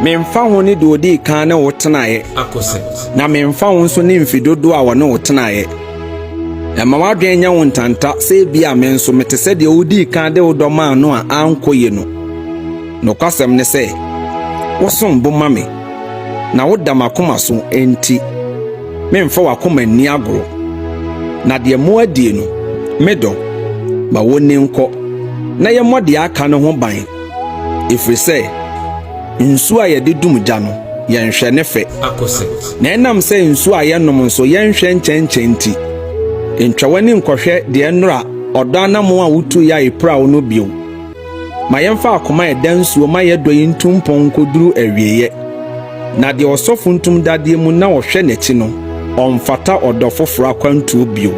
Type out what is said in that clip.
memfa ho ne de odi kan ne wotenae na memfa ho nso ne mfidodo a wone wotenae ema wadwen nya wontanta se bia me nso mete se de odi kan de wodoma no a ankoye no kwasem ne se wosom bo mame na woda makoma so enti memfa wakoma ni agoro na de mo adie no medo ma woni nko na ye mode aka no ho ban ifiri se nsu a ye de dumja no ye nhwe ne fe na enam se nsu a ye nom nso ye nhwe nchencenti ntwawani nkohwe de enura odo anamo a wutu ya epra wo no bio ma yemfa akoma e dansuo ma ye doyi ntumpon koduru awieye na de osofu ntum dade mu na wo hwe n'echi no omfata odo foforo akwantu bio